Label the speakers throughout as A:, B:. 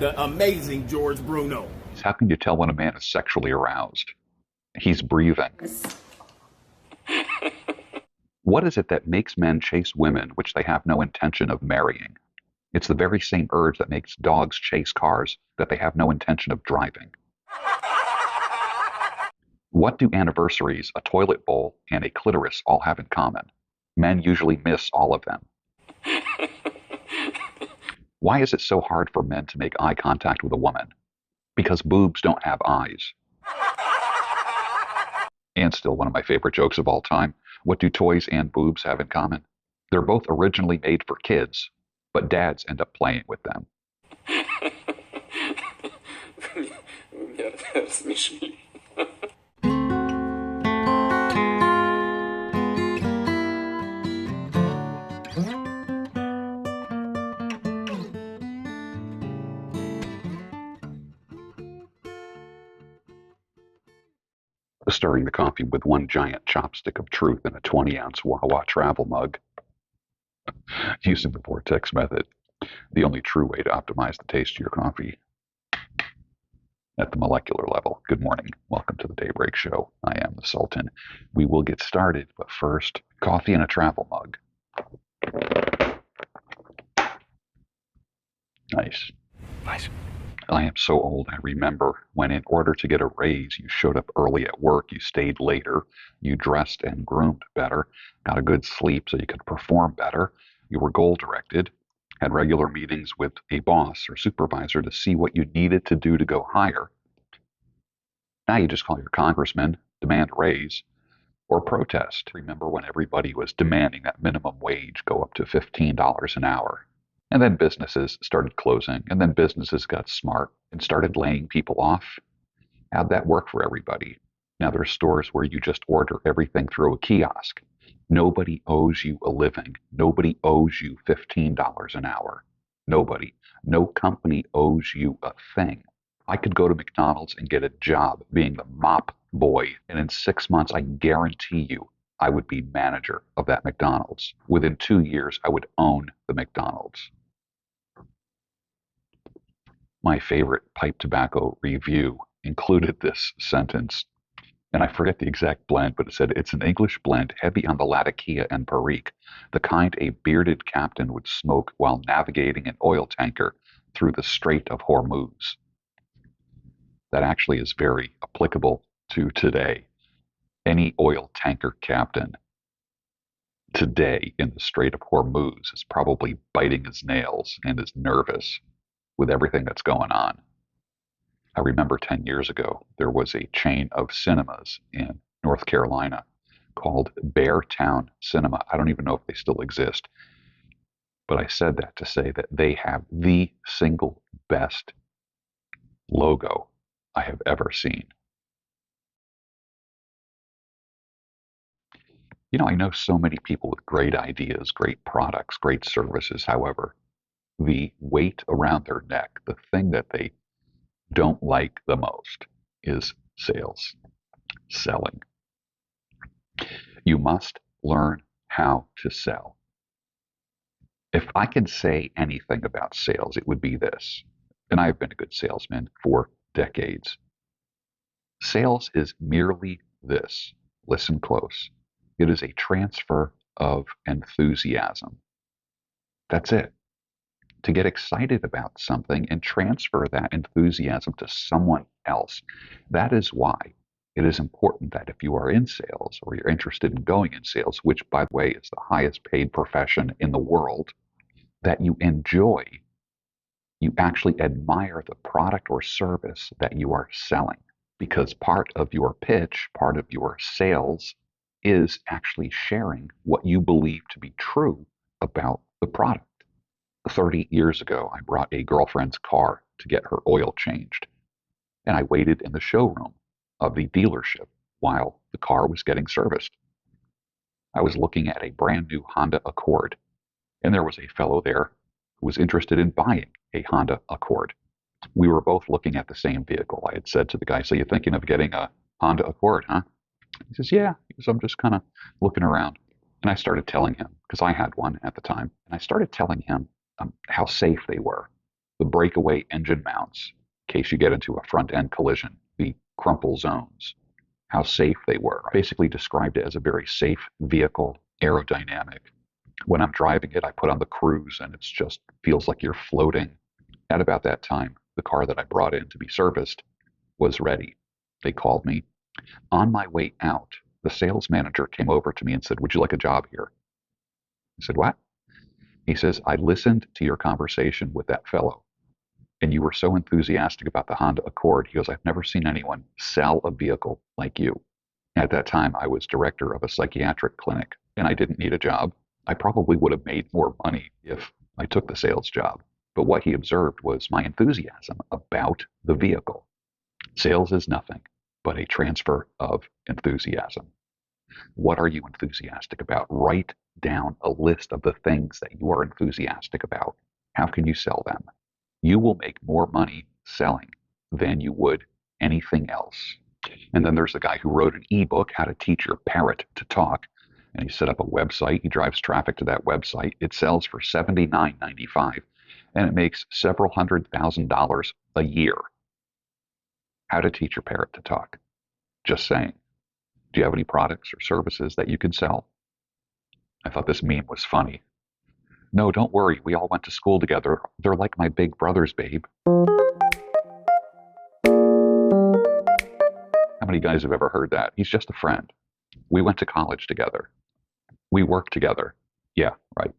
A: the amazing George Bruno.
B: How can you tell when a man is sexually aroused? He's breathing. What is it that makes men chase women which they have no intention of marrying? It's the very same urge that makes dogs chase cars that they have no intention of driving. What do anniversaries, a toilet bowl, and a clitoris all have in common? Men usually miss all of them. Why is it so hard for men to make eye contact with a woman? Because boobs don't have eyes. And still one of my favorite jokes of all time. What do toys and boobs have in common? They're both originally made for kids, but dads end up playing with them. Stirring the coffee with one giant chopstick of truth in a 20-ounce Wawa travel mug. Using the vortex method, the only true way to optimize the taste of your coffee at the molecular level. Good morning. Welcome to the Daybreak Show. I am the Sultan. We will get started, but first, coffee in a travel mug. Nice. I am so old, I remember when in order to get a raise, you showed up early at work, you stayed later, you dressed and groomed better, got a good sleep so you could perform better, you were goal-directed, had regular meetings with a boss or supervisor to see what you needed to do to go higher. Now you just call your congressman, demand a raise, or protest. Remember when everybody was demanding that minimum wage go up to $15 an hour? And then businesses started closing, and then businesses got smart and started laying people off. How'd that work for everybody? Now there's stores where you just order everything through a kiosk. Nobody owes you a living. Nobody owes you $15 an hour. Nobody. No company owes you a thing. I could go to McDonald's and get a job being the mop boy, and in 6 months, I guarantee you, I would be manager of that McDonald's. Within 2 years, I would own the McDonald's. My favorite pipe tobacco review included this sentence, and I forget the exact blend, but it said, it's an English blend heavy on the Latakia and Perique, the kind a bearded captain would smoke while navigating an oil tanker through the Strait of Hormuz. That actually is very applicable to today. Any oil tanker captain today in the Strait of Hormuz is probably biting his nails and is nervous with everything that's going on. I remember 10 years ago, there was a chain of cinemas in North Carolina called Beartown Cinema. I don't even know if they still exist, but I said that to say that they have the single best logo I have ever seen. You know, I know so many people with great ideas, great products, great services. However, the weight around their neck, the thing that they don't like the most is sales, selling. You must learn how to sell. If I could say anything about sales, it would be this, and I've been a good salesman for decades. Sales is merely this. Listen close. It is a transfer of enthusiasm. That's it. To get excited about something and transfer that enthusiasm to someone else. That is why it is important that if you are in sales or you're interested in going in sales, which by the way is the highest paid profession in the world, that you enjoy, you actually admire the product or service that you are selling. Because part of your pitch, part of your sales is actually sharing what you believe to be true about the product. 30 years ago, I brought a girlfriend's car to get her oil changed, and I waited in the showroom of the dealership while the car was getting serviced. I was looking at a brand new Honda Accord, and there was a fellow there who was interested in buying a Honda Accord. We were both looking at the same vehicle. I had said to the guy, so you're thinking of getting a Honda Accord, huh? He says, yeah. He says, I'm just kind of looking around. And I started telling him, because I had one at the time, and I started telling him how safe they were. the breakaway engine mounts, in case you get into a front-end collision, the crumple zones, how safe they were. I basically described it as a very safe vehicle, aerodynamic. When I'm driving it, I put on the cruise and it just feels like you're floating. At about that time, the car that I brought in to be serviced was ready. They called me. On my way out, the sales manager came over to me and said, "Would you like a job here?" I said, "What?" He says, "I listened to your conversation with that fellow, and you were so enthusiastic about the Honda Accord." He goes, "I've never seen anyone sell a vehicle like you." At that time, I was director of a psychiatric clinic, and I didn't need a job. I probably would have made more money if I took the sales job. But what he observed was my enthusiasm about the vehicle. Sales is nothing but a transfer of enthusiasm. What are you enthusiastic about? Write down a list of the things that you are enthusiastic about. How can you sell them? You will make more money selling than you would anything else. And then there's the guy who wrote an ebook, How to Teach Your Parrot to Talk. And he set up a website. He drives traffic to that website. It sells for $79.95, and it makes several $100,000 a year. How to Teach Your Parrot to Talk. Just saying. Do you have any products or services that you could sell? I thought this meme was funny. No, don't worry. We all went to school together. They're like my big brothers, babe. How many guys have ever heard that? He's just a friend. We went to college together. We worked together. Yeah, right.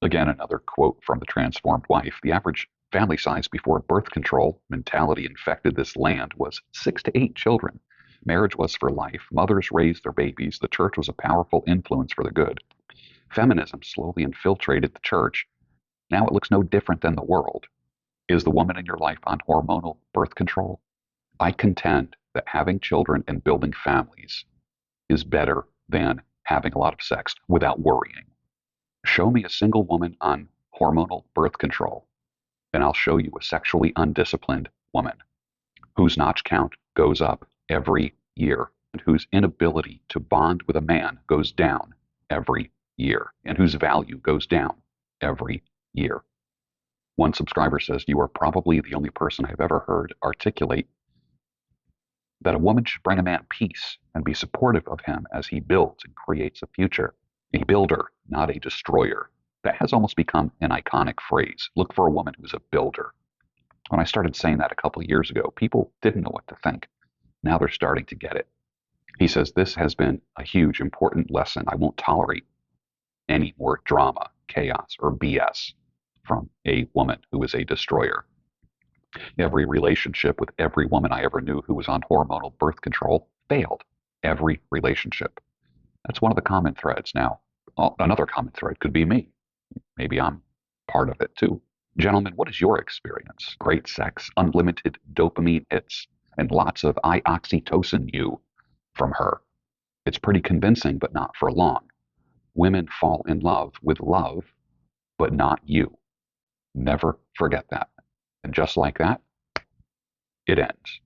B: Again, another quote from The Transformed Wife. The average family size before birth control mentality infected this land was 6 to 8 children. Marriage was for life. Mothers raised their babies. The church was a powerful influence for the good. Feminism slowly infiltrated the church. Now it looks no different than the world. Is the woman in your life on hormonal birth control? I contend that having children and building families is better than having a lot of sex without worrying. Show me a single woman on hormonal birth control, and I'll show you a sexually undisciplined woman whose notch count goes up every year, and whose inability to bond with a man goes down every year, and whose value goes down every year. One subscriber says, "You are probably the only person I've ever heard articulate that a woman should bring a man peace and be supportive of him as he builds and creates a future. A builder, not a destroyer." That has almost become an iconic phrase. Look for a woman who's a builder. When I started saying that a couple of years ago, people didn't know what to think. Now they're starting to get it. He says, "This has been a huge, important lesson. I won't tolerate any more drama, chaos, or BS from a woman who is a destroyer." Every relationship with every woman I ever knew who was on hormonal birth control failed. Every relationship. That's one of the common threads. Now, another common thread could be me. Maybe I'm part of it too. Gentlemen, what is your experience? Great sex, unlimited dopamine hits, and lots of I oxytocin you from her. It's pretty convincing, but not for long. Women fall in love with love, but not you. Never forget that. And just like that, it ends.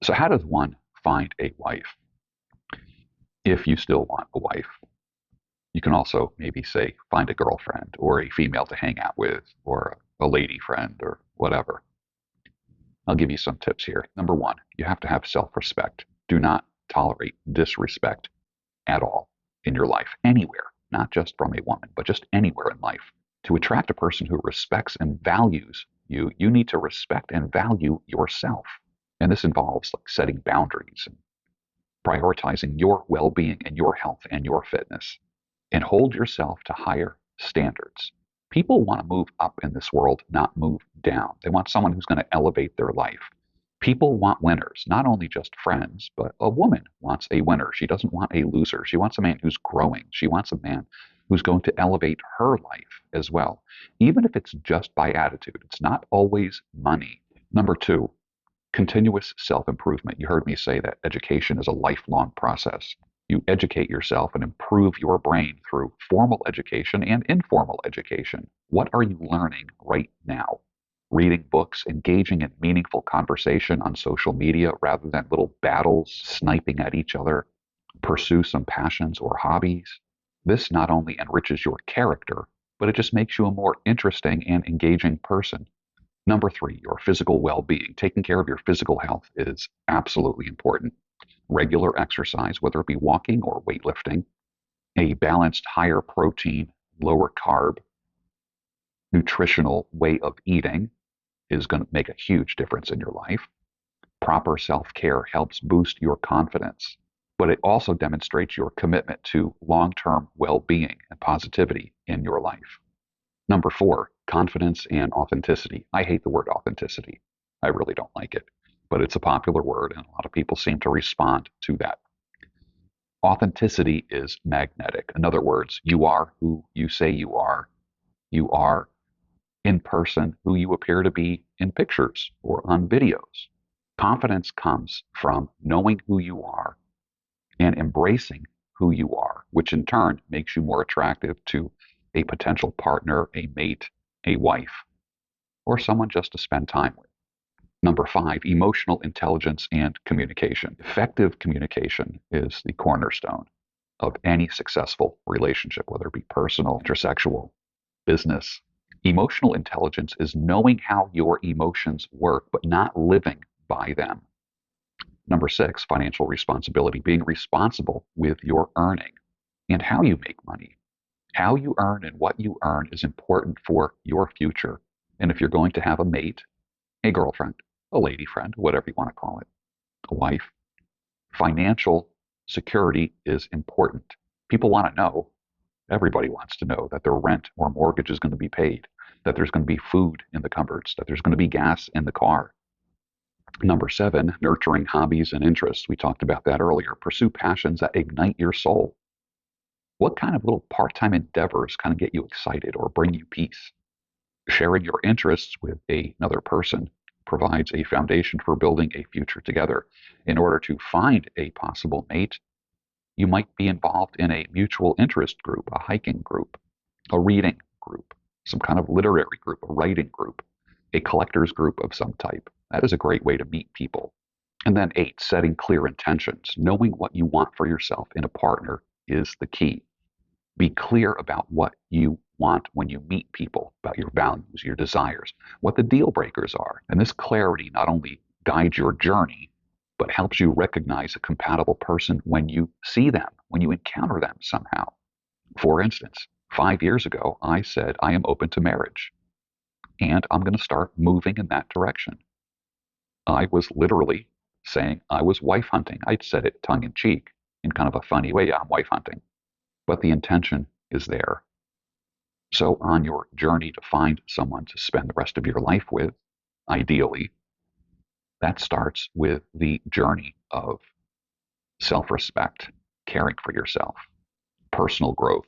B: So how does one find a wife? If you still want a wife, you can also maybe say find a girlfriend or a female to hang out with or a lady friend or whatever. I'll give you some tips here. Number one, you have to have self-respect. Do not tolerate disrespect at all in your life, anywhere, not just from a woman, but just anywhere in life. To attract a person who respects and values you, you need to respect and value yourself. And this involves like setting boundaries and prioritizing your well-being and your health and your fitness. And hold yourself to higher standards. People want to move up in this world, not move down. They want someone who's going to elevate their life. People want winners, not only just friends, but a woman wants a winner. She doesn't want a loser. She wants a man who's growing. She wants a man who's going to elevate her life as well, even if it's just by attitude. It's not always money. Number two, Continuous self-improvement. You heard me say that education is a lifelong process. You educate yourself and improve your brain through formal education and informal education. What are you learning right now? Reading books, engaging in meaningful conversation on social media rather than little battles, sniping at each other. Pursue some passions or hobbies. This not only enriches your character, but it just makes you a more interesting and engaging person. Number 3, your physical well-being. Taking care of your physical health is absolutely important. Regular exercise, whether it be walking or weightlifting, a balanced, higher protein, lower carb, nutritional way of eating is going to make a huge difference in your life. Proper self-care helps boost your confidence, but it also demonstrates your commitment to long-term well-being and positivity in your life. Number 4, confidence and authenticity. I hate the word authenticity. I really don't like it, but it's a popular word and a lot of people seem to respond to that. Authenticity is magnetic. In other words, you are who you say you are. You are in person who you appear to be in pictures or on videos. Confidence comes from knowing who you are and embracing who you are, which in turn makes you more attractive to a potential partner, a mate, a wife, or someone just to spend time with. Number 5, emotional intelligence and communication. Effective communication is the cornerstone of any successful relationship, whether it be personal, intersexual, business. Emotional intelligence is knowing how your emotions work, but not living by them. Number 6, financial responsibility. Being responsible with your earning and how you make money. How you earn and what you earn is important for your future. And if you're going to have a mate, a girlfriend, a lady friend, whatever you want to call it, a wife, financial security is important. People want to know, everybody wants to know that their rent or mortgage is going to be paid, that there's going to be food in the cupboards, that there's going to be gas in the car. Number 7, nurturing hobbies and interests. We talked about that earlier. Pursue passions that ignite your soul. What kind of little part-time endeavors kind of get you excited or bring you peace? Sharing your interests with another person provides a foundation for building a future together. In order to find a possible mate, you might be involved in a mutual interest group, a hiking group, a reading group, some kind of literary group, a writing group, a collector's group of some type. That is a great way to meet people. And then 8, setting clear intentions. Knowing what you want for yourself in a partner is the key. Be clear about what you want when you meet people, about your values, your desires, what the deal breakers are. And this clarity not only guides your journey, but helps you recognize a compatible person when you see them, when you encounter them somehow. For instance, 5 years ago, I said, I am open to marriage, and I'm going to start moving in that direction. I was literally saying I was wife hunting. I'd said it tongue in cheek in kind of a funny way. Yeah, I'm wife hunting. But the intention is there. So on your journey to find someone to spend the rest of your life with, ideally, that starts with the journey of self-respect, caring for yourself, personal growth.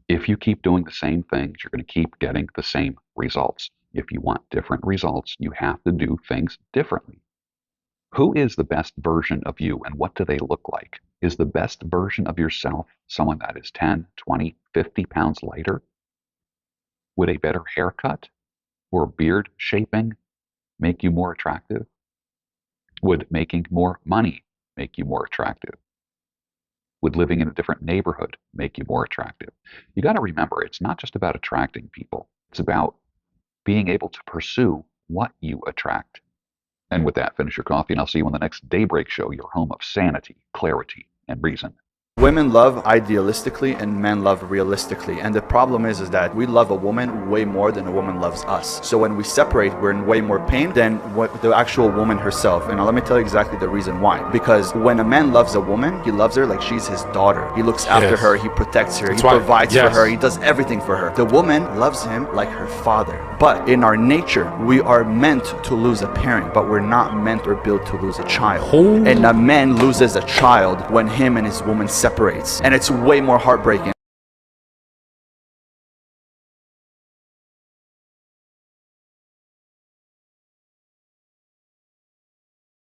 B: If you keep doing the same things, you're going to keep getting the same results. If you want different results, you have to do things differently. Who is the best version of you and what do they look like? Is the best version of yourself someone that is 10, 20, 50 pounds lighter? Would a better haircut or beard shaping make you more attractive? Would making more money make you more attractive? Would living in a different neighborhood make you more attractive? You got to remember, it's not just about attracting people. It's about being able to pursue what you attract. And with that, finish your coffee, and I'll see you on the next Daybreak Show, your home of sanity, clarity, and reason.
C: Women love idealistically and men love realistically. And the problem is that we love a woman way more than a woman loves us. So when we separate, we're in way more pain than what the actual woman herself. And let me tell you exactly the reason why. Because when a man loves a woman, he loves her like she's his daughter. He looks after her, he protects her, he provides for her, he does everything for her. The woman loves him like her father. But in our nature, we are meant to lose a parent, but we're not meant or built to lose a child. And a man loses a child when him and his woman separates, and it's way more heartbreaking.